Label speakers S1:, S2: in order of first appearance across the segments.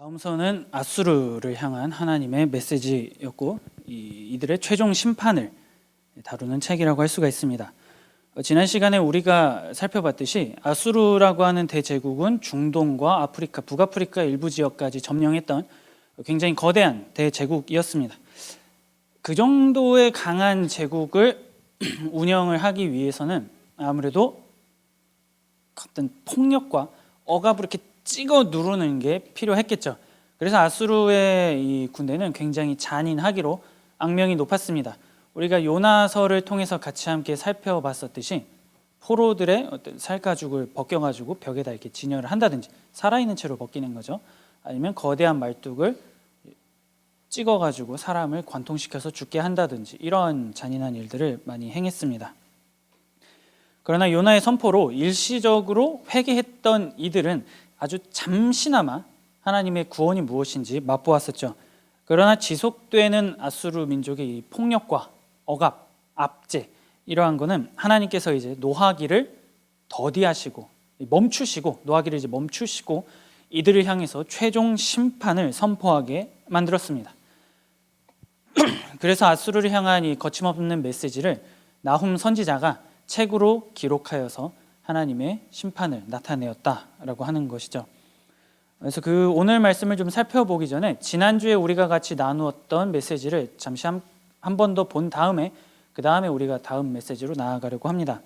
S1: 나훔서는 아수르를 향한 하나님의 메시지였고 이들의 최종 심판을 다루는 책이라고 할 수가 있습니다. 지난 시간에 우리가 살펴봤듯이 아수르라고 하는 대제국은 중동과 아프리카, 북아프리카 일부 지역까지 점령했던 굉장히 거대한 대제국이었습니다. 그 정도의 강한 제국을 운영을 하기 위해서는 아무래도 어떤 폭력과 억압으로 이렇게 찍어 누르는 게 필요했겠죠. 그래서 아수르의 이 군대는 굉장히 잔인하기로 악명이 높았습니다. 우리가 요나서를 통해서 같이 함께 살펴봤었듯이 포로들의 어떤 살가죽을 벗겨가지고 벽에다 이렇게 진열을 한다든지 살아있는 채로 벗기는 거죠. 아니면 거대한 말뚝을 찍어가지고 사람을 관통시켜서 죽게 한다든지 이런 잔인한 일들을 많이 행했습니다. 그러나 요나의 선포로 일시적으로 회개했던 이들은 아주 잠시나마 하나님의 구원이 무엇인지 맛보았었죠. 그러나 지속되는 아수르 민족의 이 폭력과 억압, 압제 이러한 거는 하나님께서 이제 노하기를 더디하시고 멈추시고 노하기를 이제 멈추시고 이들을 향해서 최종 심판을 선포하게 만들었습니다. 그래서 아수르를 향한 이 거침없는 메시지를 나훔 선지자가 책으로 기록하여서 하나님의 심판을 나타내었다라고 하는 것이죠. 그래서 그 오늘 말씀을 좀 살펴보기 전에 지난주에 우리가 같이 나누었던 메시지를 잠시 한 번 더 본 다음에 그 다음에 우리가 다음 메시지로 나아가려고 합니다.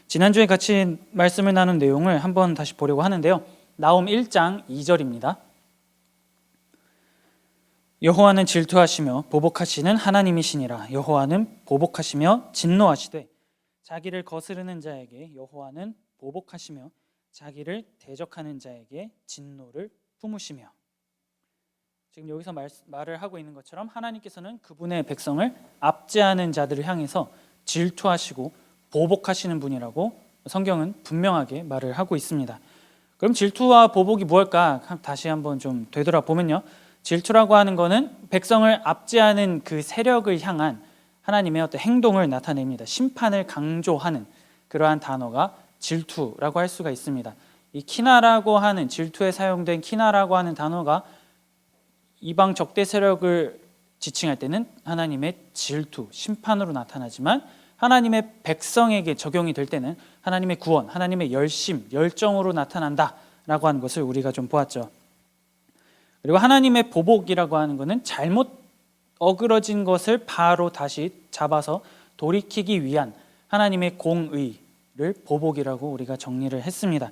S1: 지난주에 같이 말씀을 나눈 내용을 한번 다시 보려고 하는데요. 나훔 1장 2절입니다. 여호와는 질투하시며 보복하시는 하나님이시니라. 여호와는 보복하시며 진노하시되 자기를 거스르는 자에게 여호와는 보복하시며 자기를 대적하는 자에게 진노를 품으시며. 지금 여기서 말을 하고 있는 것처럼 하나님께서는 그분의 백성을 압제하는 자들을 향해서 질투하시고 보복하시는 분이라고 성경은 분명하게 말을 하고 있습니다. 그럼 질투와 보복이 무엇일까? 다시 한번 좀 되돌아보면요. 질투라고 하는 것은 백성을 압제하는 그 세력을 향한 하나님의 어떤 행동을 나타냅니다. 심판을 강조하는 그러한 단어가 질투라고 할 수가 있습니다. 이 키나라고 하는 질투에 사용된 키나라고 하는 단어가 이방 적대 세력을 지칭할 때는 하나님의 질투, 심판으로 나타나지만 하나님의 백성에게 적용이 될 때는 하나님의 구원, 하나님의 열심, 열정으로 나타난다라고 하는 것을 우리가 좀 보았죠. 그리고 하나님의 보복이라고 하는 것은 잘못 어그러진 것을 바로 다시 잡아서 돌이키기 위한 하나님의 공의를 보복이라고 우리가 정리를 했습니다.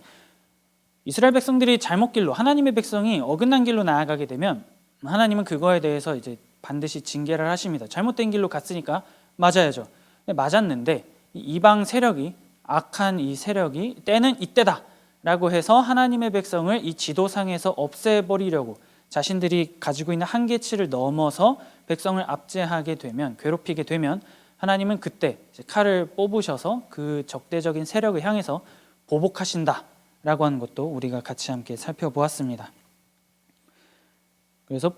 S1: 이스라엘 백성들이 잘못 길로 하나님의 백성이 어긋난 길로 나아가게 되면 하나님은 그거에 대해서 이제 반드시 징계를 하십니다. 잘못된 길로 갔으니까 맞아야죠. 맞았는데 이방 세력이 악한 이 세력이 때는 이때다라고 해서 하나님의 백성을 이 지도상에서 없애버리려고 자신들이 가지고 있는 한계치를 넘어서 백성을 압제하게 되면 괴롭히게 되면 하나님은 그때 칼을 뽑으셔서 그 적대적인 세력을 향해서 보복하신다라고 하는 것도 우리가 같이 함께 살펴보았습니다. 그래서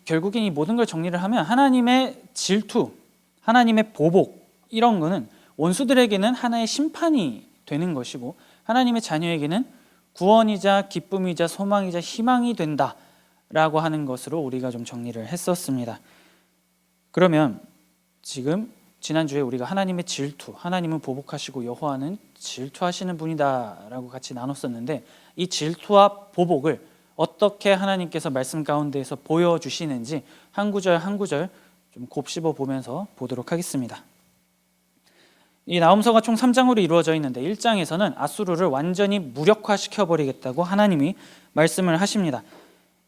S1: 결국엔 이 모든 걸 정리를 하면 하나님의 질투, 하나님의 보복 이런 거는 원수들에게는 하나의 심판이 되는 것이고 하나님의 자녀에게는 구원이자 기쁨이자 소망이자 희망이 된다라고 하는 것으로 우리가 좀 정리를 했었습니다. 그러면 지금 지난주에 우리가 하나님의 질투, 하나님은 보복하시고 여호와는 질투하시는 분이다라고 같이 나눴었는데 이 질투와 보복을 어떻게 하나님께서 말씀 가운데에서 보여주시는지 한 구절 한 구절 좀 곱씹어 보면서 보도록 하겠습니다. 이 나훔서가 총 3장으로 이루어져 있는데 1장에서는 아수르를 완전히 무력화시켜버리겠다고 하나님이 말씀을 하십니다.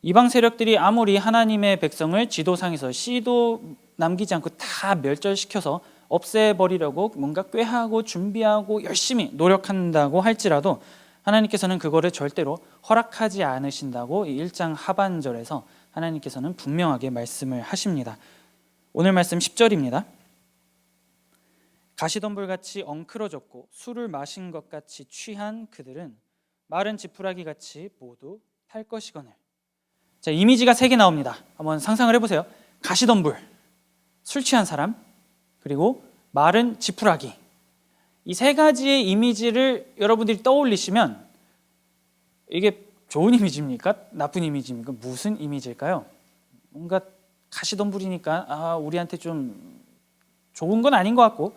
S1: 이방 세력들이 아무리 하나님의 백성을 지도상에서 씨도 남기지 않고 다 멸절시켜서 없애버리려고 뭔가 꾀하고 준비하고 열심히 노력한다고 할지라도 하나님께서는 그거를 절대로 허락하지 않으신다고 1장 하반절에서 하나님께서는 분명하게 말씀을 하십니다. 오늘 말씀 10절입니다. 가시덤불같이 엉클어졌고 술을 마신 것 같이 취한 그들은 마른 지푸라기 같이 모두 탈 것이거늘. 자, 이미지가 3개 나옵니다. 한번 상상을 해보세요. 가시덤불, 술 취한 사람, 그리고 마른 지푸라기. 이 3가지의 이미지를 여러분들이 떠올리시면 이게 좋은 이미지입니까? 나쁜 이미지입니까? 무슨 이미지일까요? 뭔가 가시덤불이니까 우리한테 좀 좋은 건 아닌 것 같고,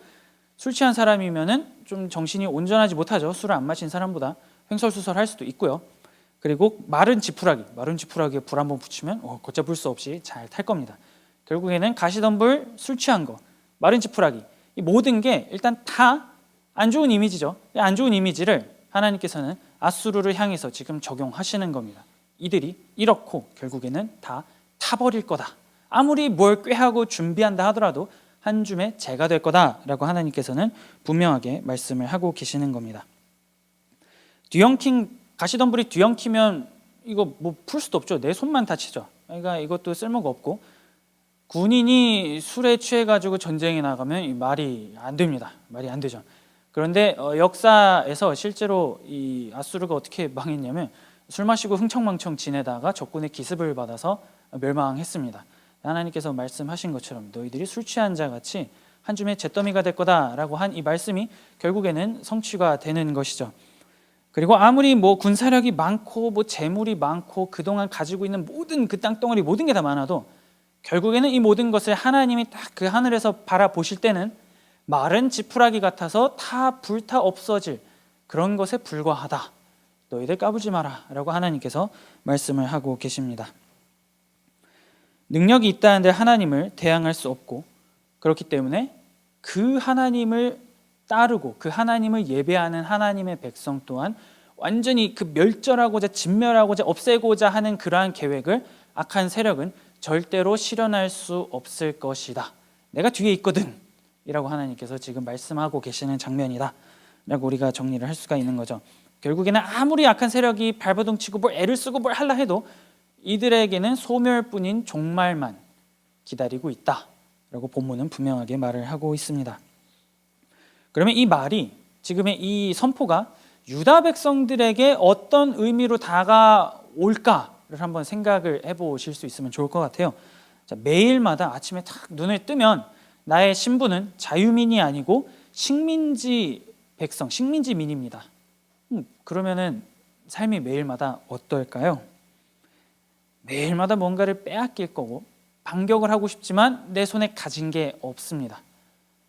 S1: 술 취한 사람이면은 좀 정신이 온전하지 못하죠. 술을 안 마신 사람보다 횡설수설할 수도 있고요. 그리고 마른 지푸라기에 불 한번 붙이면 걷잡을 수 없이 잘 탈 겁니다. 결국에는 가시덤불, 술 취한 거, 마른 지푸라기, 이 모든 게 일단 다 안 좋은 이미지죠. 안 좋은 이미지를 하나님께서는 아수르를 향해서 지금 적용하시는 겁니다. 이들이 이렇고 결국에는 다 타버릴 거다. 아무리 뭘 꾀하고 준비한다 하더라도 한 줌의 재가 될 거다라고 하나님께서는 분명하게 말씀을 하고 계시는 겁니다. 가시덤불이 뒤엉키면 이거 뭐 풀 수도 없죠. 내 손만 다치죠. 그러니까 이것도 쓸모가 없고, 군인이 술에 취해가지고 전쟁에 나가면 이 말이 안 됩니다. 말이 안 되죠. 그런데 역사에서 실제로 이 아수르가 어떻게 망했냐면, 술 마시고 흥청망청 지내다가 적군의 기습을 받아서 멸망했습니다. 하나님께서 말씀하신 것처럼 너희들이 술 취한 자 같이 한 줌의 잿더미가 될 거다라고 한 이 말씀이 결국에는 성취가 되는 것이죠. 그리고 아무리 뭐 군사력이 많고 뭐 재물이 많고 그동안 가지고 있는 모든 그 땅덩어리 모든 게 다 많아도 결국에는 이 모든 것을 하나님이 딱 그 하늘에서 바라보실 때는 마른 지푸라기 같아서 다 불타 없어질 그런 것에 불과하다. 너희들 까불지 마라 라고 하나님께서 말씀을 하고 계십니다. 능력이 있다는데 하나님을 대항할 수 없고, 그렇기 때문에 그 하나님을 따르고 그 하나님을 예배하는 하나님의 백성 또한 완전히 그 멸절하고자 진멸하고자 없애고자 하는 그러한 계획을 악한 세력은 절대로 실현할 수 없을 것이다. 내가 뒤에 있거든 이라고 하나님께서 지금 말씀하고 계시는 장면이다 라고 우리가 정리를 할 수가 있는 거죠. 결국에는 아무리 악한 세력이 발버둥치고 뭘 애를 쓰고 뭘 하려 해도 이들에게는 소멸뿐인 종말만 기다리고 있다 라고 본문은 분명하게 말을 하고 있습니다. 그러면 이 말이, 지금의 이 선포가 유다 백성들에게 어떤 의미로 다가올까를 한번 생각을 해보실 수 있으면 좋을 것 같아요. 자, 매일마다 아침에 탁 눈을 뜨면 나의 신분은 자유민이 아니고 식민지 백성, 식민지민입니다. 그러면은 삶이 매일마다 어떨까요? 매일마다 뭔가를 빼앗길 거고 반격을 하고 싶지만 내 손에 가진 게 없습니다.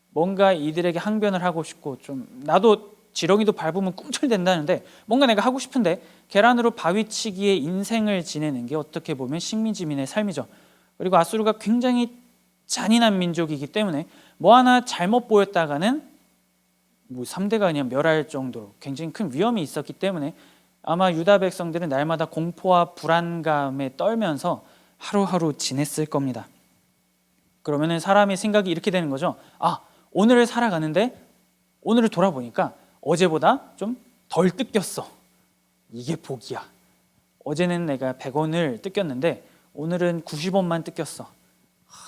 S1: 뭔가 이들에게 항변을 하고 싶고, 좀 나도 지렁이도 밟으면 꿈틀댄다는데 뭔가 내가 하고 싶은데 계란으로 바위치기의 인생을 지내는 게 어떻게 보면 식민지민의 삶이죠. 그리고 아수르가 굉장히 잔인한 민족이기 때문에 뭐 하나 잘못 보였다가는 뭐 3대가 그냥 멸할 정도로 굉장히 큰 위험이 있었기 때문에 아마 유다 백성들은 날마다 공포와 불안감에 떨면서 하루하루 지냈을 겁니다. 그러면은 사람의 생각이 이렇게 되는 거죠. 오늘을 살아가는데 오늘을 돌아보니까 어제보다 좀 덜 뜯겼어. 이게 복이야. 어제는 내가 100원을 뜯겼는데 오늘은 90원만 뜯겼어.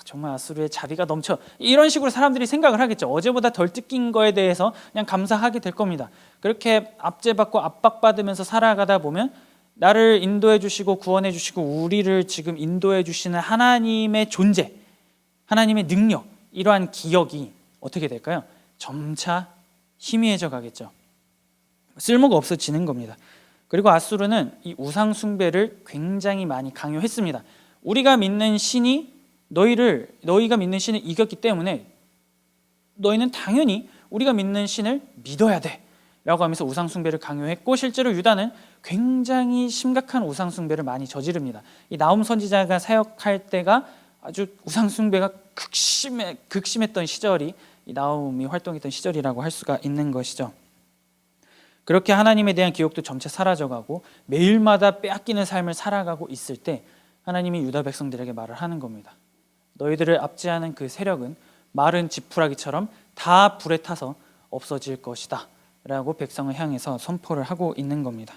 S1: 정말 아수르의 자비가 넘쳐. 이런 식으로 사람들이 생각을 하겠죠. 어제보다 덜 뜯긴 거에 대해서 그냥 감사하게 될 겁니다. 그렇게 압제받고 압박받으면서 살아가다 보면 나를 인도해 주시고 구원해 주시고 우리를 지금 인도해 주시는 하나님의 존재, 하나님의 능력, 이러한 기억이 어떻게 될까요? 점차 희미해져 가겠죠. 쓸모가 없어지는 겁니다. 그리고 아수르는 이 우상 숭배를 굉장히 많이 강요했습니다. 우리가 믿는 신이 너희가 믿는 신을 이겼기 때문에 너희는 당연히 우리가 믿는 신을 믿어야 돼 라고 하면서 우상 숭배를 강요했고, 실제로 유다는 굉장히 심각한 우상 숭배를 많이 저지릅니다. 이 나홈 선지자가 사역할 때가 아주 우상 숭배가 극심했던 시절이 이 나홈이 활동했던 시절이라고 할 수가 있는 것이죠. 그렇게 하나님에 대한 기억도 점차 사라져가고 매일마다 빼앗기는 삶을 살아가고 있을 때 하나님이 유다 백성들에게 말을 하는 겁니다. 너희들을 압제하는 그 세력은 마른 지푸라기처럼 다 불에 타서 없어질 것이다 라고 백성을 향해서 선포를 하고 있는 겁니다.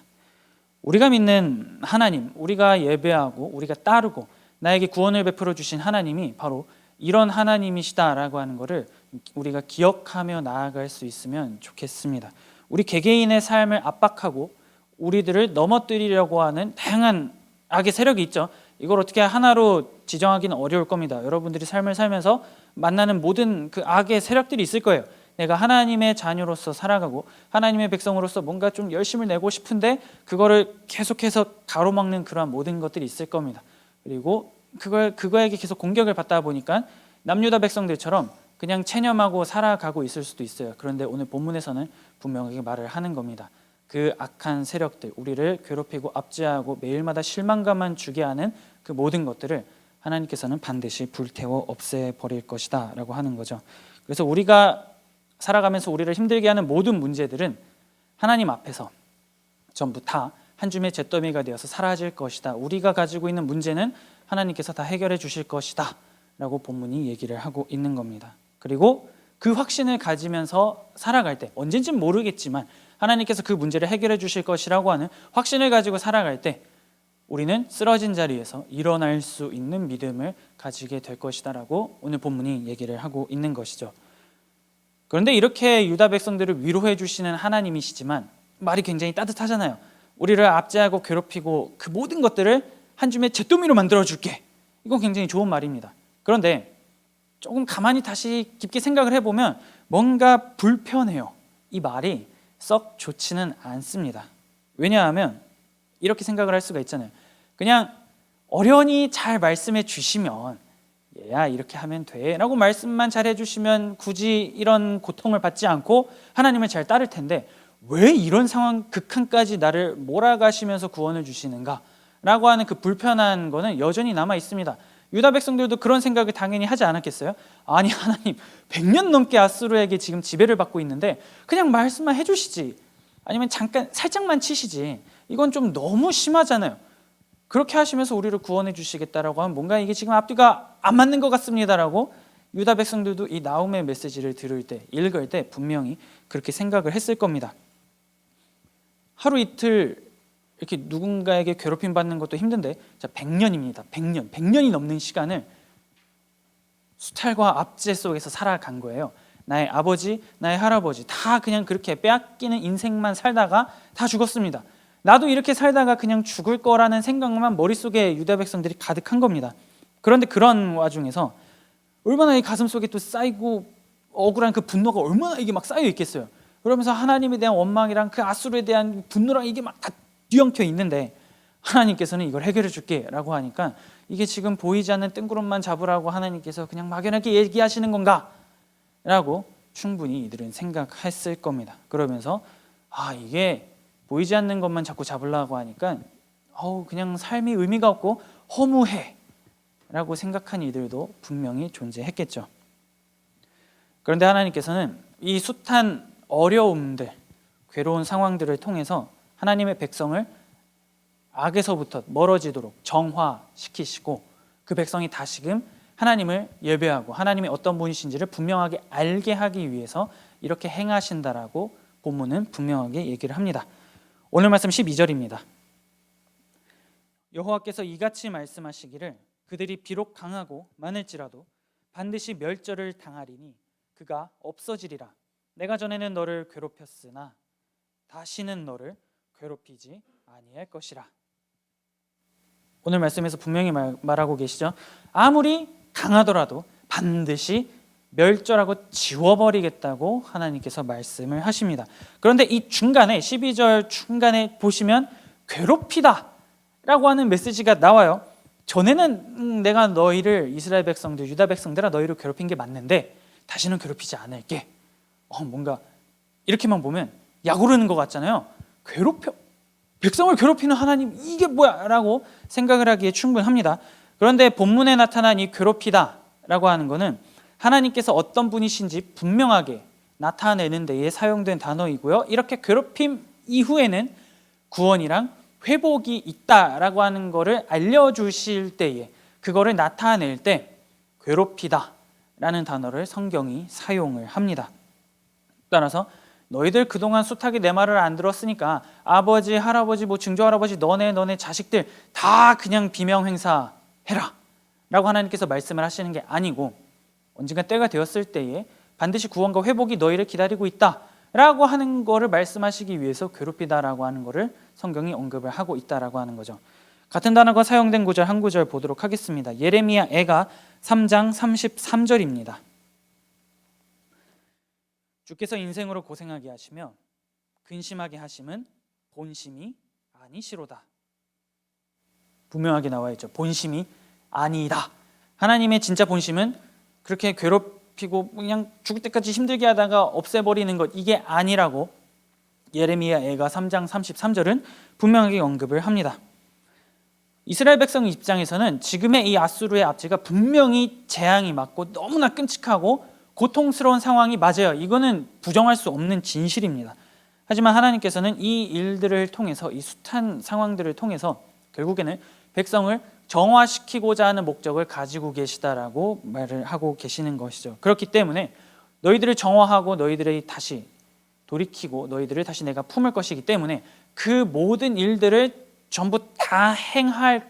S1: 우리가 믿는 하나님, 우리가 예배하고 우리가 따르고 나에게 구원을 베풀어 주신 하나님이 바로 이런 하나님이시다라고 하는 것을 우리가 기억하며 나아갈 수 있으면 좋겠습니다. 우리 개개인의 삶을 압박하고 우리들을 넘어뜨리려고 하는 다양한 악의 세력이 있죠. 이걸 어떻게 하나로 지정하기는 어려울 겁니다. 여러분들이 삶을 살면서 만나는 모든 그 악의 세력들이 있을 거예요. 내가 하나님의 자녀로서 살아가고 하나님의 백성으로서 뭔가 좀 열심을 내고 싶은데 그거를 계속해서 가로막는 그러한 모든 것들이 있을 겁니다. 그리고 그거에게 계속 공격을 받다 보니까 남유다 백성들처럼 그냥 체념하고 살아가고 있을 수도 있어요. 그런데 오늘 본문에서는 분명하게 말을 하는 겁니다. 그 악한 세력들, 우리를 괴롭히고 압제하고 매일마다 실망감만 주게 하는 그 모든 것들을 하나님께서는 반드시 불태워 없애버릴 것이다 라고 하는 거죠. 그래서 우리가 살아가면서 우리를 힘들게 하는 모든 문제들은 하나님 앞에서 전부 다 한 줌의 잿더미가 되어서 사라질 것이다. 우리가 가지고 있는 문제는 하나님께서 다 해결해 주실 것이다 라고 본문이 얘기를 하고 있는 겁니다. 그리고 그 확신을 가지면서 살아갈 때, 언젠지는 모르겠지만 하나님께서 그 문제를 해결해 주실 것이라고 하는 확신을 가지고 살아갈 때 우리는 쓰러진 자리에서 일어날 수 있는 믿음을 가지게 될 것이다 라고 오늘 본문이 얘기를 하고 있는 것이죠. 그런데 이렇게 유다 백성들을 위로해 주시는 하나님이시지만 말이 굉장히 따뜻하잖아요. 우리를 압제하고 괴롭히고 그 모든 것들을 한 줌의 잿더미로 만들어 줄게. 이건 굉장히 좋은 말입니다. 그런데 조금 가만히 다시 깊게 생각을 해보면 뭔가 불편해요. 이 말이 썩 좋지는 않습니다. 왜냐하면 이렇게 생각을 할 수가 있잖아요. 그냥 어련히 잘 말씀해 주시면 얘야 이렇게 하면 돼 라고 말씀만 잘 해주시면 굳이 이런 고통을 받지 않고 하나님을 잘 따를 텐데 왜 이런 상황 극한까지 나를 몰아가시면서 구원을 주시는가 라고 하는 그 불편한 거는 여전히 남아 있습니다. 유다 백성들도 그런 생각을 당연히 하지 않았겠어요? 아니 하나님 100년 넘게 아수르에게 지금 지배를 받고 있는데 그냥 말씀만 해주시지, 아니면 잠깐 살짝만 치시지, 이건 좀 너무 심하잖아요. 그렇게 하시면서 우리를 구원해 주시겠다라고 하면 뭔가 이게 지금 앞뒤가 안 맞는 것 같습니다라고 유다 백성들도 이 나움의 메시지를 들을 때, 읽을 때 분명히 그렇게 생각을 했을 겁니다. 하루 이틀 이렇게 누군가에게 괴롭힘 받는 것도 힘든데 100년입니다. 100년이 넘는 시간을 수탈과 압제 속에서 살아간 거예요. 나의 아버지, 나의 할아버지 다 그냥 그렇게 빼앗기는 인생만 살다가 다 죽었습니다. 나도 이렇게 살다가 그냥 죽을 거라는 생각만 머릿속에 유다 백성들이 가득한 겁니다. 그런데 그런 와중에서 얼마나 이 가슴속에 또 쌓이고 억울한 그 분노가 얼마나 이게 막 쌓여 있겠어요. 그러면서 하나님에 대한 원망이랑 그 아수르에 대한 분노랑 이게 막 다 뒤엉켜 있는데 하나님께서는 이걸 해결해 줄게 라고 하니까 이게 지금 보이지 않는 뜬구름만 잡으라고 하나님께서 그냥 막연하게 얘기하시는 건가? 라고 충분히 이들은 생각했을 겁니다. 그러면서 이게 보이지 않는 것만 자꾸 잡으려고 하니까 그냥 삶이 의미가 없고 허무해 라고 생각한 이들도 분명히 존재했겠죠. 그런데 하나님께서는 이 숱한 어려움들, 괴로운 상황들을 통해서 하나님의 백성을 악에서부터 멀어지도록 정화시키시고 그 백성이 다시금 하나님을 예배하고 하나님이 어떤 분이신지를 분명하게 알게 하기 위해서 이렇게 행하신다라고 본문은 분명하게 얘기를 합니다. 오늘 말씀 12절입니다. 여호와께서 이같이 말씀하시기를 그들이 비록 강하고 많을지라도 반드시 멸절을 당하리니 그가 없어지리라. 내가 전에는 너를 괴롭혔으나 다시는 너를 괴롭히지 아니할 것이라. 오늘 말씀에서 분명히 말하고 계시죠. 아무리 강하더라도 반드시 멸절하고 지워버리겠다고 하나님께서 말씀을 하십니다. 그런데 이 중간에 12절 중간에 보시면 괴롭히다 라고 하는 메시지가 나와요. 전에는 내가 너희를, 이스라엘 백성들, 유다 백성들아 너희를 괴롭힌 게 맞는데 다시는 괴롭히지 않을게. 뭔가 이렇게만 보면 약 오르는 것 같잖아요. 백성을 괴롭히는 하나님, 이게 뭐야? 라고 생각을 하기에 충분합니다. 그런데 본문에 나타난 이 괴롭히다 라고 하는 것은 하나님께서 어떤 분이신지 분명하게 나타내는 데에 사용된 단어이고요. 이렇게 괴롭힘 이후에는 구원이랑 회복이 있다라고 하는 것을 알려주실 때에, 그거를 나타낼 때 괴롭히다 라는 단어를 성경이 사용을 합니다. 따라서 너희들 그동안 숱하게 내 말을 안 들었으니까 아버지, 할아버지, 증조할아버지, 너네 자식들 다 그냥 비명행사해라 라고 하나님께서 말씀을 하시는 게 아니고, 언젠가 때가 되었을 때에 반드시 구원과 회복이 너희를 기다리고 있다 라고 하는 거를 말씀하시기 위해서 괴롭히다라고 하는 거를 성경이 언급을 하고 있다라고 하는 거죠. 같은 단어가 사용된 구절 한 구절 보도록 하겠습니다. 예레미야 애가 3장 33절입니다. 주께서 인생으로 고생하게 하시며 근심하게 하심은 본심이 아니시로다. 분명하게 나와 있죠. 본심이 아니다. 하나님의 진짜 본심은 그렇게 괴롭히고 그냥 죽을 때까지 힘들게 하다가 없애버리는 것, 이게 아니라고 예레미야 애가 3장 33절은 분명하게 언급을 합니다. 이스라엘 백성 입장에서는 지금의 이 아수르의 압제가 분명히 재앙이 맞고 너무나 끔찍하고 고통스러운 상황이 맞아요. 이거는 부정할 수 없는 진실입니다. 하지만 하나님께서는 이 일들을 통해서, 이 숱한 상황들을 통해서 결국에는 백성을 정화시키고자 하는 목적을 가지고 계시다라고 말을 하고 계시는 것이죠. 그렇기 때문에 너희들을 정화하고 너희들이 다시 돌이키고 너희들을 다시 내가 품을 것이기 때문에 그 모든 일들을 전부 다 행할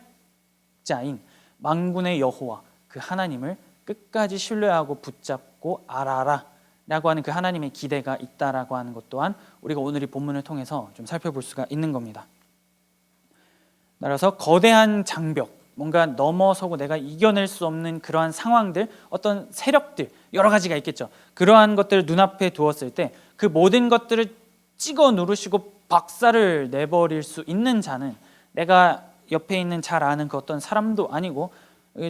S1: 자인 만군의 여호와 그 하나님을 끝까지 신뢰하고 붙잡고 알아라 라고 하는 그 하나님의 기대가 있다라고 하는 것 또한 우리가 오늘 이 본문을 통해서 좀 살펴볼 수가 있는 겁니다. 따라서 거대한 장벽, 뭔가 넘어서고 내가 이겨낼 수 없는 그러한 상황들, 어떤 세력들 여러 가지가 있겠죠. 그러한 것들을 눈앞에 두었을 때 그 모든 것들을 찍어 누르시고 박살을 내버릴 수 있는 자는 내가 옆에 있는 잘 아는 그 어떤 사람도 아니고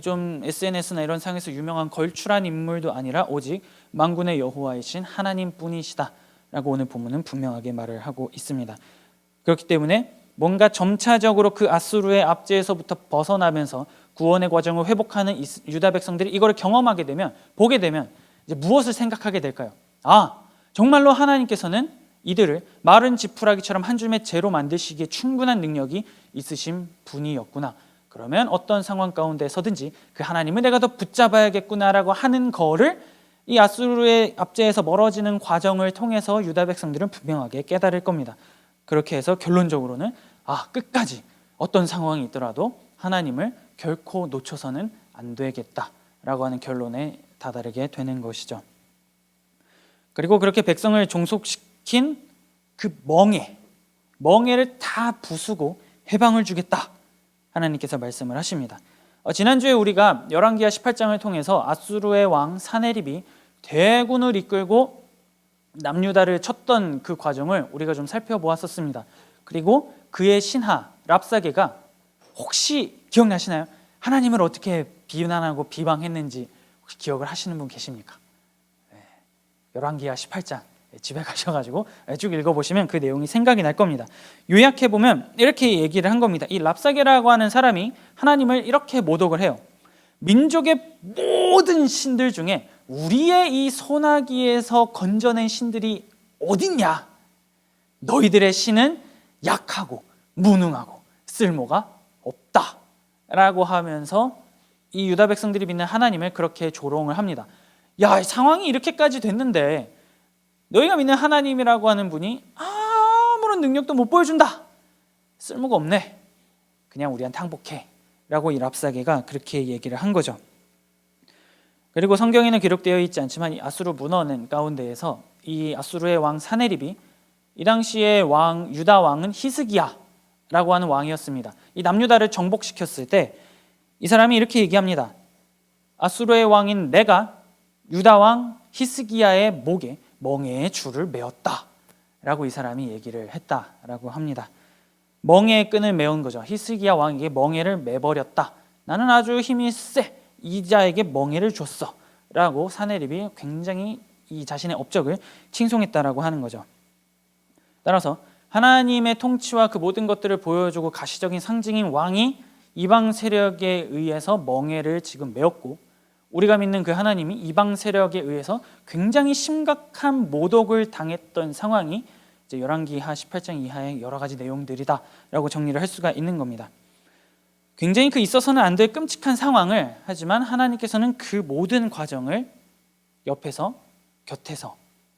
S1: 좀 SNS나 이런 상에서 유명한 걸출한 인물도 아니라 오직 만군의 여호와이신 하나님뿐이시다라고 오늘 본문은 분명하게 말을 하고 있습니다. 그렇기 때문에 뭔가 점차적으로 그 아수르의 압제에서부터 벗어나면서 구원의 과정을 회복하는 유다 백성들이 이걸 경험하게 되면, 보게 되면 이제 무엇을 생각하게 될까요? 정말로 하나님께서는 이들을 마른 지푸라기처럼 한 줌의 재로 만드시기에 충분한 능력이 있으신 분이었구나. 그러면 어떤 상황 가운데서든지 그 하나님을 내가 더 붙잡아야겠구나라고 하는 거를 이 아수르의 압제에서 멀어지는 과정을 통해서 유다 백성들은 분명하게 깨달을 겁니다. 그렇게 해서 결론적으로는 끝까지 어떤 상황이 있더라도 하나님을 결코 놓쳐서는 안 되겠다라고 하는 결론에 다다르게 되는 것이죠. 그리고 그렇게 백성을 종속시킨 그 멍에를 다 부수고 해방을 주겠다 하나님께서 말씀을 하십니다. 지난주에 우리가 열왕기하 18장을 통해서 아수르의 왕 사네립이 대군을 이끌고 남유다를 쳤던 그 과정을 우리가 좀 살펴보았었습니다. 그리고 그의 신하 랍사게가 혹시 기억나시나요? 하나님을 어떻게 비난하고 비방했는지 혹시 기억을 하시는 분 계십니까? 열왕기하 18장 집에 가셔가지고 쭉 읽어보시면 그 내용이 생각이 날 겁니다. 요약해보면 이렇게 얘기를 한 겁니다. 이 랍사게라고 하는 사람이 하나님을 이렇게 모독을 해요. 민족의 모든 신들 중에 우리의 이 소나기에서 건져낸 신들이 어딨냐? 너희들의 신은 약하고 무능하고 쓸모가 없다 라고 하면서 이 유다 백성들이 믿는 하나님을 그렇게 조롱을 합니다. 상황이 이렇게까지 됐는데 너희가 믿는 하나님이라고 하는 분이 아무런 능력도 못 보여준다. 쓸모가 없네. 그냥 우리한테 항복해 라고 이 랍사게가 그렇게 얘기를 한 거죠. 그리고 성경에는 기록되어 있지 않지만 이 아수르 문헌 가운데에서 이 아수르의 왕 사네립이 이 당시의 유다 왕은 히스기야라고 하는 왕이었습니다. 이 남유다를 정복시켰을 때 이 사람이 이렇게 얘기합니다. 아수르의 왕인 내가 유다 왕 히스기야의 목에 멍에의 줄을 메었다 라고 이 사람이 얘기를 했다라고 합니다. 멍에의 끈을 메운 거죠. 히스기야 왕에게 멍에를 매버렸다. 나는 아주 힘이 세. 이 자에게 멍에를 줬어 라고 사네립이 굉장히 이 자신의 업적을 칭송했다라고 하는 거죠. 따라서 하나님의 통치와 그 모든 것들을 보여주고 가시적인 상징인 왕이 이방 세력에 의해서 멍에를 지금 메었고, 우리가 믿는 그 하나님이 이방 세력에 의해서 굉장히 심각한 모독을 당했던 상황이 이제 열왕기하 18장 이하의 여러 가지 내용들이다라고 정리를 할 수가 있는 겁니다. 굉장히 그 있어서는 안 될 끔찍한 상황을, 하지만 하나님께서는 그 모든 과정을 옆에서 곁에서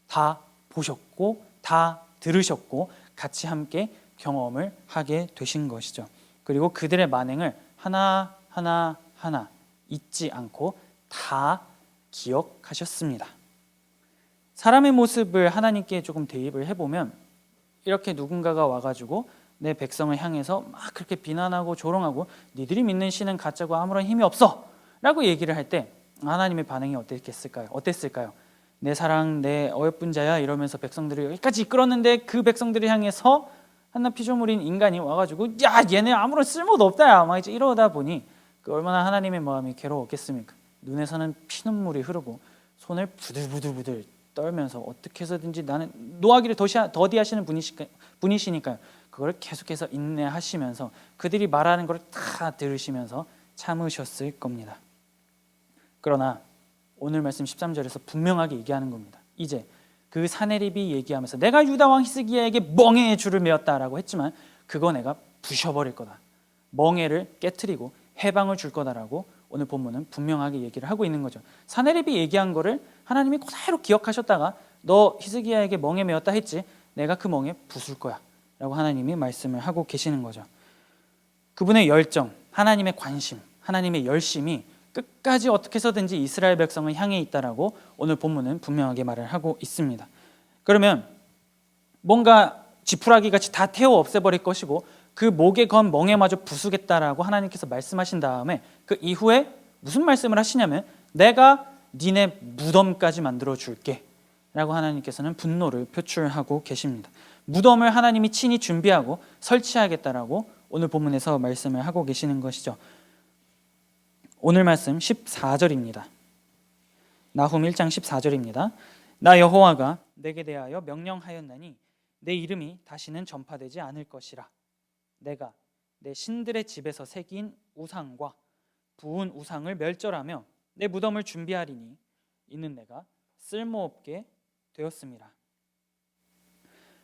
S1: 다 보셨고 다 들으셨고 같이 함께 경험을 하게 되신 것이죠. 그리고 그들의 만행을 하나 잊지 않고 다 기억하셨습니다. 사람의 모습을 하나님께 조금 대입을 해보면 이렇게 누군가가 와가지고 내 백성을 향해서 막 그렇게 비난하고 조롱하고 니들이 믿는 신은 가짜고 아무런 힘이 없어 라고 얘기를 할 때 하나님의 반응이 어땠을까요? 내 사랑 내 어여쁜 자야 이러면서 백성들을 여기까지 이끌었는데 그 백성들을 향해서 한낱 피조물인 인간이 와가지고 야 얘네 아무런 쓸모도 없다 야 막 이제 이러다 보니 그 얼마나 하나님의 마음이 괴로웠겠습니까? 눈에서는 피눈물이 흐르고 손을 부들부들 떨면서 어떻게 해서든지 나는 노하기를 더디하시는 분이시니까요. 그걸 계속해서 인내하시면서 그들이 말하는 걸 다 들으시면서 참으셨을 겁니다. 그러나 오늘 말씀 13절에서 분명하게 얘기하는 겁니다. 이제 그 사내립이 얘기하면서 내가 유다 왕 히스기야에게 멍에의 줄을 메었다라고 했지만 그거 내가 부셔버릴 거다. 멍에를 깨트리고 해방을 줄 거다라고 오늘 본문은 분명하게 얘기를 하고 있는 거죠. 사내립이 얘기한 거를 하나님이 그대로 기억하셨다가 너 히스기야에게 멍에 메었다 했지 내가 그 멍에 부술 거야 라고 하나님이 말씀을 하고 계시는 거죠. 그분의 열정, 하나님의 관심, 하나님의 열심이 끝까지 어떻게 해서든지 이스라엘 백성을 향해 있다라고 오늘 본문은 분명하게 말을 하고 있습니다. 그러면 뭔가 지푸라기 같이 다 태워 없애버릴 것이고 그 목에 건 멍에마저 부수겠다라고 하나님께서 말씀하신 다음에 그 이후에 무슨 말씀을 하시냐면 내가 니네 무덤까지 만들어 줄게 라고 하나님께서는 분노를 표출하고 계십니다. 무덤을 하나님이 친히 준비하고 설치하겠다라고 오늘 본문에서 말씀을 하고 계시는 것이죠. 오늘 말씀 14절입니다. 나훔 1장 14절입니다. 나 여호와가 내게 대하여 명령하였나니 내 이름이 다시는 전파되지 않을 것이라. 내가 내 신들의 집에서 새긴 우상과 부은 우상을 멸절하며 내 무덤을 준비하리니 이는 내가 쓸모없게 되었습니다.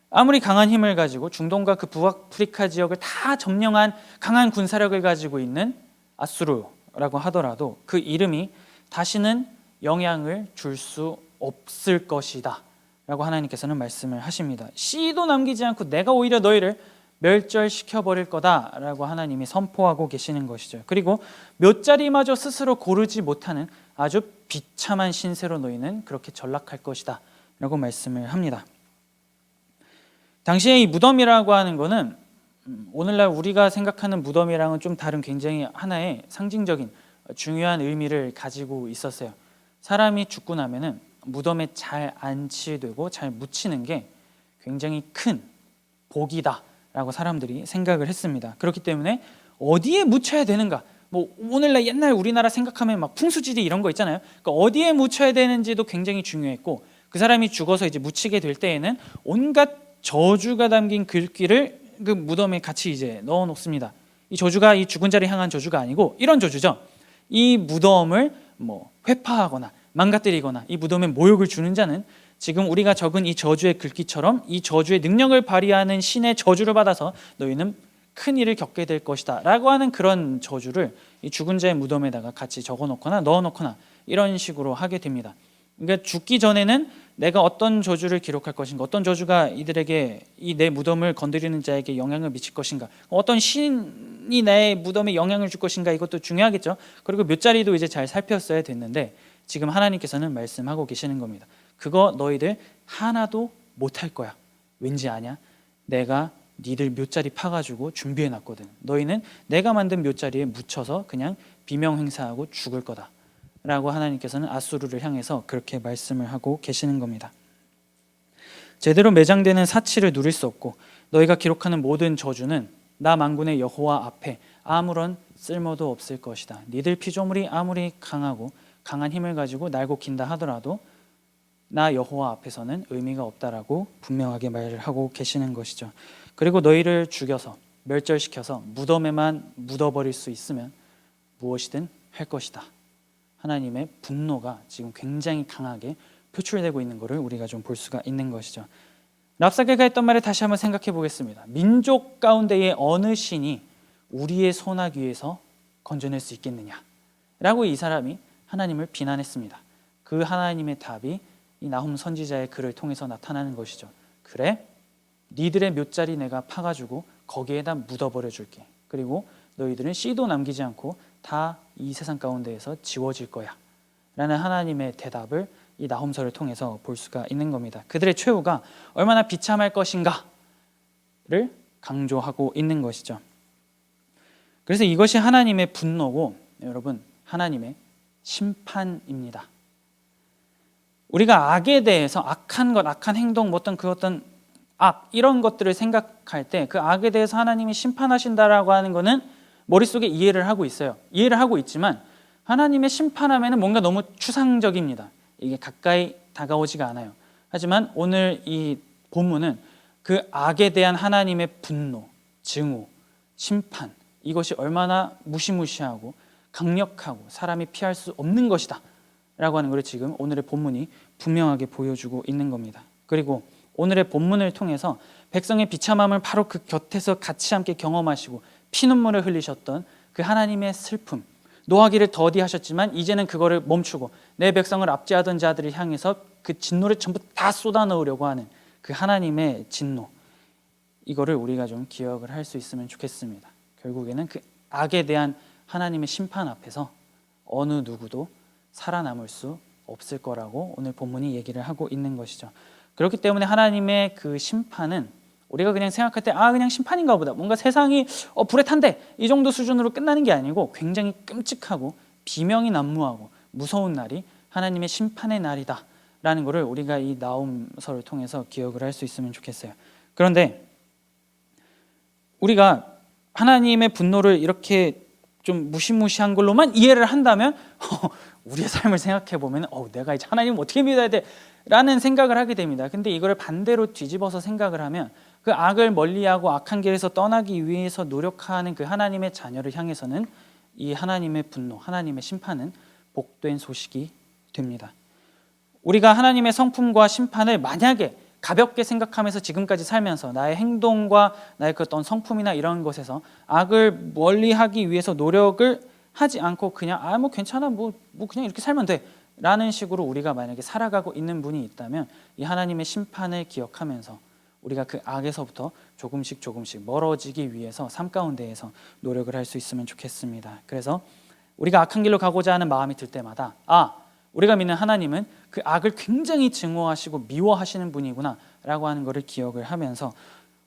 S1: 아무리 강한 힘을 가지고 중동과 그 북아프리카 지역을 다 점령한 강한 군사력을 가지고 있는 아수르라고 하더라도 그 이름이 다시는 영향을 줄 수 없을 것이다 라고 하나님께서는 말씀을 하십니다. 씨도 남기지 않고 내가 오히려 너희를 멸절시켜버릴 거다라고 하나님이 선포하고 계시는 것이죠. 그리고 묫자리마저 스스로 고르지 못하는 아주 비참한 신세로 너희는 그렇게 전락할 것이다 라고 말씀을 합니다. 당시에 이 무덤이라고 하는 거는 오늘날 우리가 생각하는 무덤이랑은 좀 다른 굉장히 하나의 상징적인 중요한 의미를 가지고 있었어요. 사람이 죽고 나면은 무덤에 잘 안치되고 잘 묻히는 게 굉장히 큰 복이다 라고 사람들이 생각을 했습니다. 그렇기 때문에 어디에 묻혀야 되는가, 뭐 오늘날 옛날 우리나라 생각하면 막 풍수지리 이런 거 있잖아요. 그러니까 어디에 묻혀야 되는지도 굉장히 중요했고 그 사람이 죽어서 이제 묻히게 될 때에는 온갖 저주가 담긴 글귀를 그 무덤에 같이 이제 넣어 놓습니다. 이 저주가 이 죽은 자를 향한 저주가 아니고 이런 저주죠. 이 무덤을 뭐 회파하거나 망가뜨리거나 이 무덤에 모욕을 주는 자는 지금 우리가 적은 이 저주의 글귀처럼 이 저주의 능력을 발휘하는 신의 저주를 받아서 너희는 큰 일을 겪게 될 것이다 라고 하는 그런 저주를 이 죽은 자의 무덤에다가 같이 적어놓거나 넣어놓거나 이런 식으로 하게 됩니다. 그러니까 죽기 전에는 내가 어떤 저주를 기록할 것인가, 어떤 저주가 이들에게 이 내 무덤을 건드리는 자에게 영향을 미칠 것인가, 어떤 신이 내 무덤에 영향을 줄 것인가, 이것도 중요하겠죠. 그리고 묫자리도 이제 잘 살폈어야 됐는데 지금 하나님께서는 말씀하고 계시는 겁니다. 그거 너희들 하나도 못할 거야. 왠지 아냐? 내가 니들 묫자리 파가지고 준비해놨거든. 너희는 내가 만든 묫자리에 묻혀서 그냥 비명 행사하고 죽을 거다 라고 하나님께서는 아수르를 향해서 그렇게 말씀을 하고 계시는 겁니다. 제대로 매장되는 사치를 누릴 수 없고 너희가 기록하는 모든 저주는 나 만군의 여호와 앞에 아무런 쓸모도 없을 것이다. 니들 피조물이 아무리 강하고 강한 힘을 가지고 날고 긴다 하더라도 나 여호와 앞에서는 의미가 없다라고 분명하게 말을 하고 계시는 것이죠. 그리고 너희를 죽여서 멸절시켜서 무덤에만 묻어버릴 수 있으면 무엇이든 할 것이다. 하나님의 분노가 지금 굉장히 강하게 표출되고 있는 것을 우리가 좀 볼 수가 있는 것이죠. 랍사게가 했던 말을 다시 한번 생각해 보겠습니다. 민족 가운데의 어느 신이 우리의 소나귀에서 건져낼 수 있겠느냐 라고 이 사람이 하나님을 비난했습니다. 그 하나님의 답이 이 나훔 선지자의 글을 통해서 나타나는 것이죠. 그래? 니들의 묫자리 내가 파가지고 거기에다 묻어버려 줄게. 그리고 너희들은 씨도 남기지 않고 다 이 세상 가운데에서 지워질 거야 라는 하나님의 대답을 이 나훔서를 통해서 볼 수가 있는 겁니다. 그들의 최후가 얼마나 비참할 것인가를 강조하고 있는 것이죠. 그래서 이것이 하나님의 분노고 여러분 하나님의 심판입니다. 우리가 악에 대해서 악한 것, 악한 행동, 뭐 어떤 악 이런 것들을 생각할 때 그 악에 대해서 하나님이 심판하신다라고 하는 거는 머릿속에 이해를 하고 있어요. 이해를 하고 있지만 하나님의 심판하면은 뭔가 너무 추상적입니다. 이게 가까이 다가오지가 않아요. 하지만 오늘 이 본문은 그 악에 대한 하나님의 분노, 증오, 심판, 이것이 얼마나 무시무시하고 강력하고 사람이 피할 수 없는 것이다 라고 하는 것을 지금 오늘의 본문이 분명하게 보여주고 있는 겁니다. 그리고 오늘의 본문을 통해서 백성의 비참함을 바로 그 곁에서 같이 함께 경험하시고 피눈물을 흘리셨던 그 하나님의 슬픔, 노하기를 더디하셨지만 이제는 그거를 멈추고 내 백성을 압제하던 자들을 향해서 그 진노를 전부 다 쏟아넣으려고 하는 그 하나님의 진노, 이거를 우리가 좀 기억을 할 수 있으면 좋겠습니다. 결국에는 그 악에 대한 하나님의 심판 앞에서 어느 누구도 살아남을 수 없을 거라고 오늘 본문이 얘기를 하고 있는 것이죠. 그렇기 때문에 하나님의 그 심판은 우리가 그냥 생각할 때 그냥 심판인가 보다, 뭔가 세상이 불에 탄대, 이 정도 수준으로 끝나는 게 아니고 굉장히 끔찍하고 비명이 난무하고 무서운 날이 하나님의 심판의 날이다 라는 것을 우리가 이 나홈서를 통해서 기억을 할 수 있으면 좋겠어요. 그런데 우리가 하나님의 분노를 이렇게 좀 무시무시한 걸로만 이해를 한다면 우리의 삶을 생각해 보면 내가 이제 하나님을 어떻게 믿어야 돼? 라는 생각을 하게 됩니다. 근데 이거를 반대로 뒤집어서 생각을 하면 그 악을 멀리하고 악한 길에서 떠나기 위해서 노력하는 그 하나님의 자녀를 향해서는 이 하나님의 분노, 하나님의 심판은 복된 소식이 됩니다. 우리가 하나님의 성품과 심판을 만약에 가볍게 생각하면서 지금까지 살면서 나의 행동과 나의 그 어떤 성품이나 이런 것에서 악을 멀리하기 위해서 노력을 하지 않고 그냥 뭐 괜찮아, 뭐 그냥 이렇게 살면 돼 라는 식으로 우리가 만약에 살아가고 있는 분이 있다면 이 하나님의 심판을 기억하면서 우리가 그 악에서부터 조금씩 멀어지기 위해서 삶 가운데에서 노력을 할 수 있으면 좋겠습니다. 그래서 우리가 악한 길로 가고자 하는 마음이 들 때마다 우리가 믿는 하나님은 그 악을 굉장히 증오하시고 미워하시는 분이구나 라고 하는 것을 기억을 하면서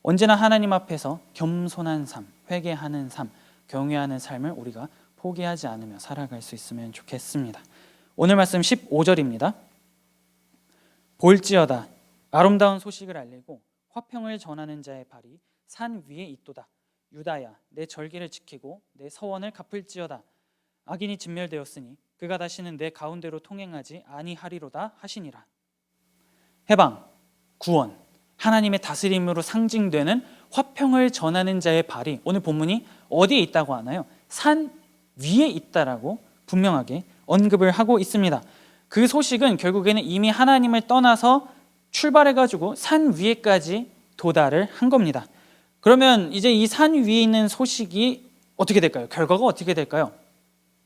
S1: 언제나 하나님 앞에서 겸손한 삶, 회개하는 삶, 경외하는 삶을 우리가 포기하지 않으며 살아갈 수 있으면 좋겠습니다. 오늘 말씀 15절입니다. 볼지어다 아름다운 소식을 알리고 화평을 전하는 자의 발이 산 위에 있도다. 유다야 내 절기를 지키고 내 서원을 갚을지어다. 악인이 진멸되었으니 그가 다시는 내 가운데로 통행하지 아니하리로다 하시니라. 해방, 구원, 하나님의 다스림으로 상징되는 화평을 전하는 자의 발이 오늘 본문이 어디에 있다고 하나요? 산 위에 있다라고 분명하게 언급을 하고 있습니다. 그 소식은 결국에는 이미 하나님을 떠나서 출발해가지고 산 위에까지 도달을 한 겁니다. 그러면 이제 이 산 위에 있는 소식이 어떻게 될까요? 결과가 어떻게 될까요?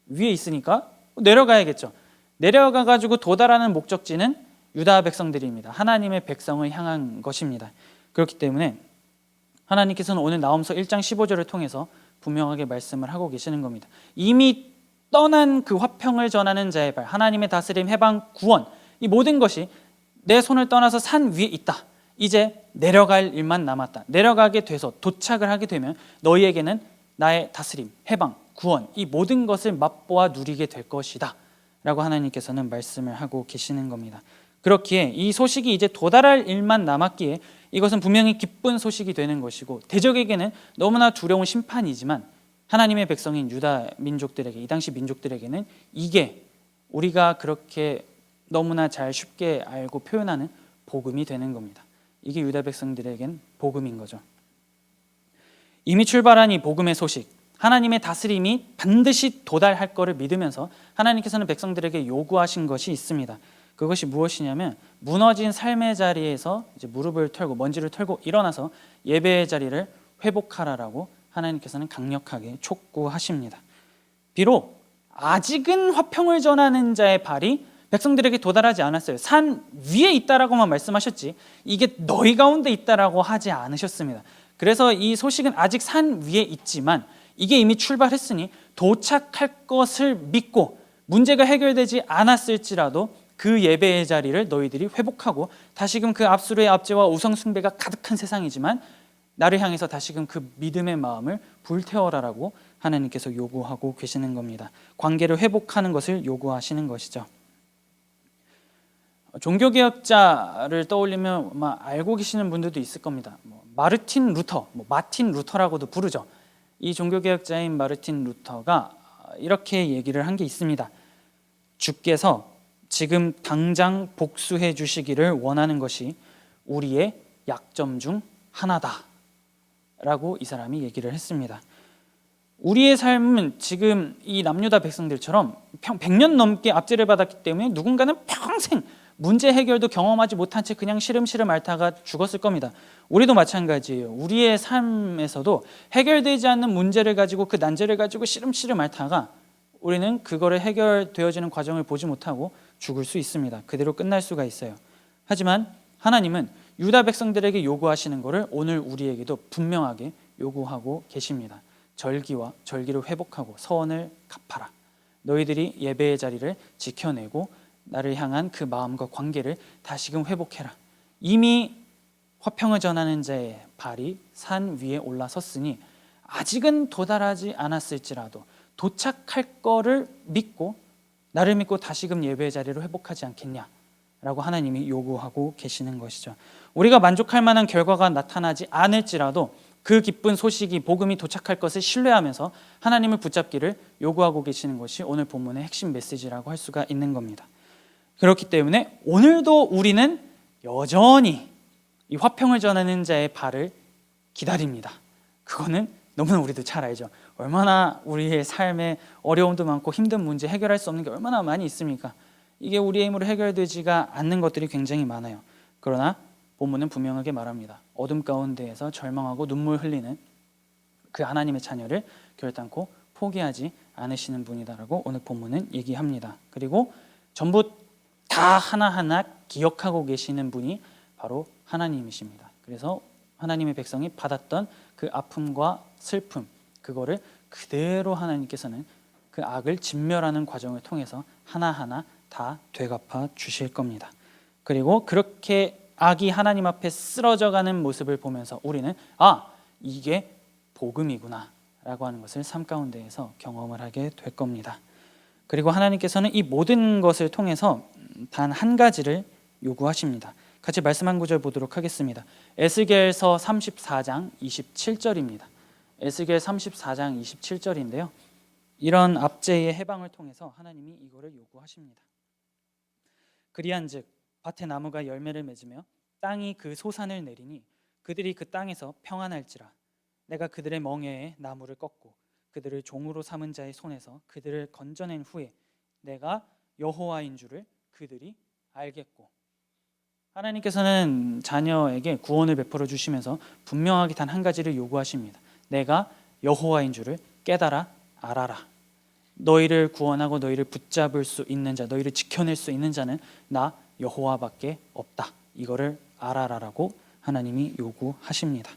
S1: 위에 있으니까 내려가야겠죠. 내려가가지고 도달하는 목적지는 유다 백성들입니다. 하나님의 백성을 향한 것입니다. 그렇기 때문에 하나님께서는 오늘 나홈서 1장 15절을 통해서 분명하게 말씀을 하고 계시는 겁니다. 이미 떠난 그 화평을 전하는 자의 발, 하나님의 다스림, 해방, 구원, 이 모든 것이 내 손을 떠나서 산 위에 있다. 이제 내려갈 일만 남았다. 내려가게 돼서 도착을 하게 되면 너희에게는 나의 다스림, 해방, 구원, 이 모든 것을 맛보아 누리게 될 것이다 라고 하나님께서는 말씀을 하고 계시는 겁니다. 그렇기에 이 소식이 이제 도달할 일만 남았기에 이것은 분명히 기쁜 소식이 되는 것이고 대적에게는 너무나 두려운 심판이지만 하나님의 백성인 유다 민족들에게, 이 당시 민족들에게는 이게 우리가 그렇게 너무나 잘 쉽게 알고 표현하는 복음이 되는 겁니다. 이게 유다 백성들에겐 복음인 거죠. 이미 출발한 이 복음의 소식, 하나님의 다스림이 반드시 도달할 것을 믿으면서 하나님께서는 백성들에게 요구하신 것이 있습니다. 그것이 무엇이냐면 무너진 삶의 자리에서 이제 무릎을 털고 먼지를 털고 일어나서 예배의 자리를 회복하라라고 하나님께서는 강력하게 촉구하십니다. 비록 아직은 화평을 전하는 자의 발이 백성들에게 도달하지 않았어요. 산 위에 있다라고만 말씀하셨지 이게 너희 가운데 있다라고 하지 않으셨습니다. 그래서 이 소식은 아직 산 위에 있지만 이게 이미 출발했으니 도착할 것을 믿고 문제가 해결되지 않았을지라도 그 예배의 자리를 너희들이 회복하고 다시금 그 압수로의 압제와 우상 숭배가 가득한 세상이지만 나를 향해서 다시금 그 믿음의 마음을 불태워라라고 하나님께서 요구하고 계시는 겁니다. 관계를 회복하는 것을 요구하시는 것이죠. 종교개혁자를 떠올리면 아마 알고 계시는 분들도 있을 겁니다. 마르틴 루터, 마틴 루터라고도 부르죠. 이 종교개혁자인 마르틴 루터가 이렇게 얘기를 한 게 있습니다. 주께서 지금 당장 복수해 주시기를 원하는 것이 우리의 약점 중 하나다 라고 이 사람이 얘기를 했습니다. 우리의 삶은 지금 이 남유다 백성들처럼 100년 넘게 압제를 받았기 때문에 누군가는 평생 문제 해결도 경험하지 못한 채 그냥 시름시름 앓다가 죽었을 겁니다. 우리도 마찬가지예요. 우리의 삶에서도 해결되지 않는 문제를 가지고 그 난제를 가지고 시름시름 앓다가 우리는 그거를 해결되어지는 과정을 보지 못하고 죽을 수 있습니다. 그대로 끝날 수가 있어요. 하지만 하나님은 유다 백성들에게 요구하시는 것을 오늘 우리에게도 분명하게 요구하고 계십니다. 절기를 회복하고 서원을 갚아라. 너희들이 예배의 자리를 지켜내고 나를 향한 그 마음과 관계를 다시금 회복해라. 이미 화평을 전하는 자의 발이 산 위에 올라섰으니 아직은 도달하지 않았을지라도 도착할 거를 믿고 나를 믿고 다시금 예배의 자리를 회복하지 않겠냐 라고 하나님이 요구하고 계시는 것이죠. 우리가 만족할 만한 결과가 나타나지 않을지라도 그 기쁜 소식이 복음이 도착할 것을 신뢰하면서 하나님을 붙잡기를 요구하고 계시는 것이 오늘 본문의 핵심 메시지라고 할 수가 있는 겁니다. 그렇기 때문에 오늘도 우리는 여전히 이 화평을 전하는 자의 발을 기다립니다. 그거는 너무나 우리도 잘 알죠. 얼마나 우리의 삶에 어려움도 많고 힘든 문제 해결할 수 없는 게 얼마나 많이 있습니까? 이게 우리의 힘으로 해결되지가 않는 것들이 굉장히 많아요. 그러나 본문은 분명하게 말합니다. 어둠 가운데에서 절망하고 눈물 흘리는 그 하나님의 자녀를 결단코 포기하지 않으시는 분이다라고 오늘 본문은 얘기합니다. 그리고 전부 다 하나하나 기억하고 계시는 분이 바로 하나님이십니다. 그래서 하나님의 백성이 받았던 그 아픔과 슬픔, 그거를 그대로 하나님께서는 그 악을 진멸하는 과정을 통해서 하나하나 다 되갚아 주실 겁니다. 그리고 그렇게 악이 하나님 앞에 쓰러져가는 모습을 보면서 우리는 이게 복음이구나 라고 하는 것을 삶 가운데에서 경험을 하게 될 겁니다. 그리고 하나님께서는 이 모든 것을 통해서 단 한 가지를 요구하십니다. 같이 말씀 한 구절 보도록 하겠습니다. 에스겔서 34장 27절입니다. 에스겔 34장 27절인데요. 이런 압제의 해방을 통해서 하나님이 이거를 요구하십니다. 그리한즉 밭에 나무가 열매를 맺으며 땅이 그 소산을 내리니 그들이 그 땅에서 평안할지라. 내가 그들의 멍에에 나무를 꺾고 그들을 종으로 삼은 자의 손에서 그들을 건져낸 후에 내가 여호와인 줄을 그들이 알겠고. 하나님께서는 자녀에게 구원을 베풀어 주시면서 분명하게 단 한 가지를 요구하십니다. 내가 여호와인 줄을 깨달아 알아라. 너희를 구원하고 너희를 붙잡을 수 있는 자, 너희를 지켜낼 수 있는 자는 나 여호와밖에 없다. 이거를 알아라라고 하나님이 요구하십니다.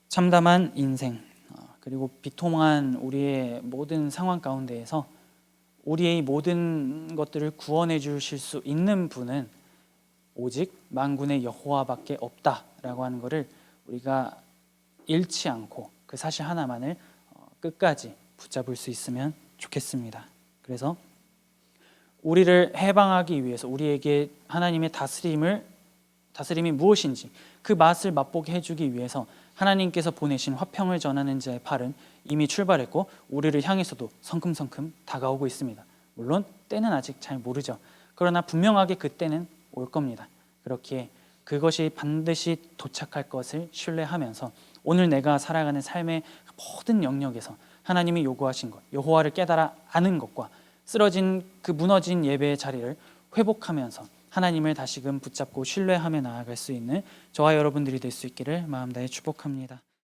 S1: 참담한 인생 그리고 비통한 우리의 모든 상황 가운데에서 우리의 모든 것들을 구원해 주실 수 있는 분은 오직 만군의 여호와밖에 없다라고 하는 것을 우리가 잃지 않고 그 사실 하나만을 끝까지 붙잡을 수 있으면 좋겠습니다. 그래서 우리를 해방하기 위해서 우리에게 하나님의 다스림이 무엇인지 그 맛을 맛보게 해주기 위해서 하나님께서 보내신 화평을 전하는 자의 팔은 이미 출발했고 우리를 향해서도 성큼성큼 다가오고 있습니다. 물론 때는 아직 잘 모르죠. 그러나 분명하게 그때는 올 겁니다. 그렇기에 그것이 반드시 도착할 것을 신뢰하면서 오늘 내가 살아가는 삶의 모든 영역에서 하나님이 요구하신 것, 여호와를 깨달아 아는 것과 쓰러진 그 무너진 예배의 자리를 회복하면서 하나님을 다시금 붙잡고 신뢰하며 나아갈 수 있는 저와 여러분들이 될 수 있기를 마음 다해 축복합니다.